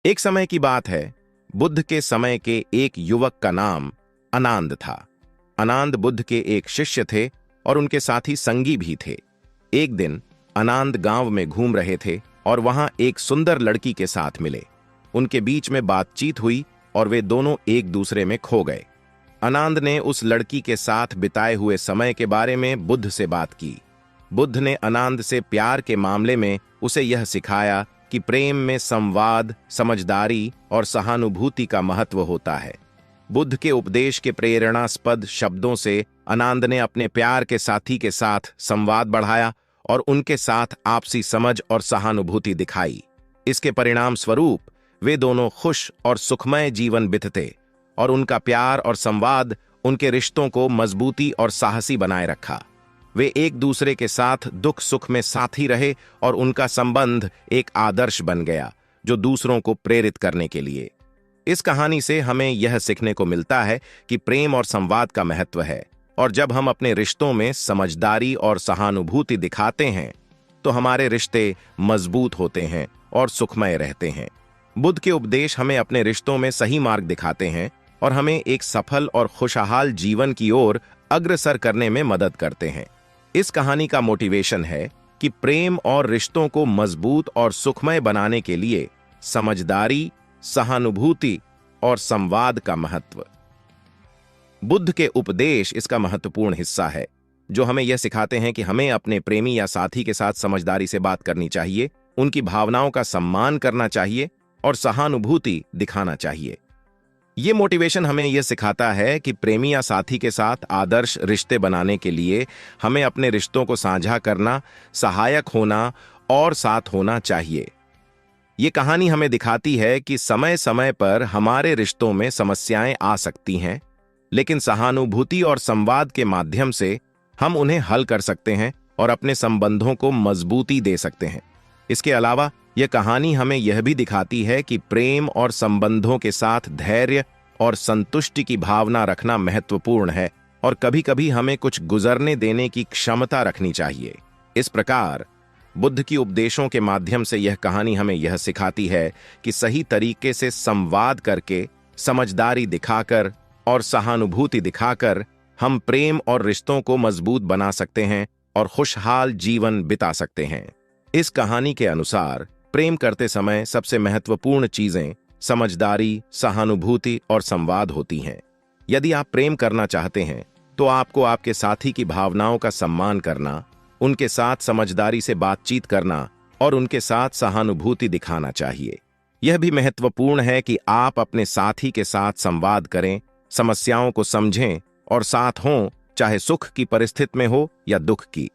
एक समय की बात है। बुद्ध के समय के एक युवक का नाम अनांद था। अनांद बुद्ध के एक शिष्य थे और उनके साथी संगी भी थे। एक दिन अनांद गांव में घूम रहे थे और वहां एक सुंदर लड़की के साथ मिले। उनके बीच में बातचीत हुई और वे दोनों एक दूसरे में खो गए। अनांद ने उस लड़की के साथ बिताए हुए समय के बारे में बुद्ध से बात की। बुद्ध ने अनांद से प्यार के मामले में उसे यह सिखाया कि प्रेम में संवाद, समझदारी और सहानुभूति का महत्व होता है। बुद्ध के उपदेश के प्रेरणास्पद शब्दों से अनांद ने अपने प्यार के साथी के साथ संवाद बढ़ाया और उनके साथ आपसी समझ और सहानुभूति दिखाई। इसके परिणाम स्वरूप वे दोनों खुश और सुखमय जीवन बिताते और उनका प्यार और संवाद उनके रिश्तों को मजबूती और साहसी बनाए रखा। वे एक दूसरे के साथ दुख सुख में साथी रहे और उनका संबंध एक आदर्श बन गया जो दूसरों को प्रेरित करने के लिए। इस कहानी से हमें यह सीखने को मिलता है कि प्रेम और संवाद का महत्व है, और जब हम अपने रिश्तों में समझदारी और सहानुभूति दिखाते हैं तो हमारे रिश्ते मजबूत होते हैं और सुखमय रहते हैं। बुद्ध के उपदेश हमें अपने रिश्तों में सही मार्ग दिखाते हैं और हमें एक सफल और खुशहाल जीवन की ओर अग्रसर करने में मदद करते हैं। इस कहानी का मोटिवेशन है कि प्रेम और रिश्तों को मजबूत और सुखमय बनाने के लिए समझदारी, सहानुभूति और संवाद का महत्व। बुद्ध के उपदेश इसका महत्वपूर्ण हिस्सा है, जो हमें यह सिखाते हैं कि हमें अपने प्रेमी या साथी के साथ समझदारी से बात करनी चाहिए, उनकी भावनाओं का सम्मान करना चाहिए और सहानुभूति दिखाना चाहिए। ये मोटिवेशन हमें यह सिखाता है कि प्रेमी या साथी के साथ आदर्श रिश्ते बनाने के लिए हमें अपने रिश्तों को साझा करना, सहायक होना और साथ होना चाहिए। ये कहानी हमें दिखाती है कि समय समय पर हमारे रिश्तों में समस्याएं आ सकती हैं, लेकिन सहानुभूति और संवाद के माध्यम से हम उन्हें हल कर सकते हैं और अपने संबंधों को मजबूती दे सकते हैं। इसके अलावा यह कहानी हमें यह भी दिखाती है कि प्रेम और संबंधों के साथ धैर्य और संतुष्टि की भावना रखना महत्वपूर्ण है और कभी-कभी हमें कुछ गुजरने देने की क्षमता रखनी चाहिए। इस प्रकार बुद्ध की उपदेशों के माध्यम से यह कहानी हमें यह सिखाती है कि सही तरीके से संवाद करके, समझदारी दिखाकर और सहानुभूति दिखाकर हम प्रेम और रिश्तों को मजबूत बना सकते हैं और खुशहाल जीवन बिता सकते हैं। इस कहानी के अनुसार प्रेम करते समय सबसे महत्वपूर्ण चीजें समझदारी, सहानुभूति और संवाद होती हैं। यदि आप प्रेम करना चाहते हैं तो आपको आपके साथी की भावनाओं का सम्मान करना, उनके साथ समझदारी से बातचीत करना और उनके साथ सहानुभूति दिखाना चाहिए। यह भी महत्वपूर्ण है कि आप अपने साथी के साथ संवाद करें, समस्याओं को समझें और साथ हों, चाहे सुख की परिस्थिति में हो या दुख की।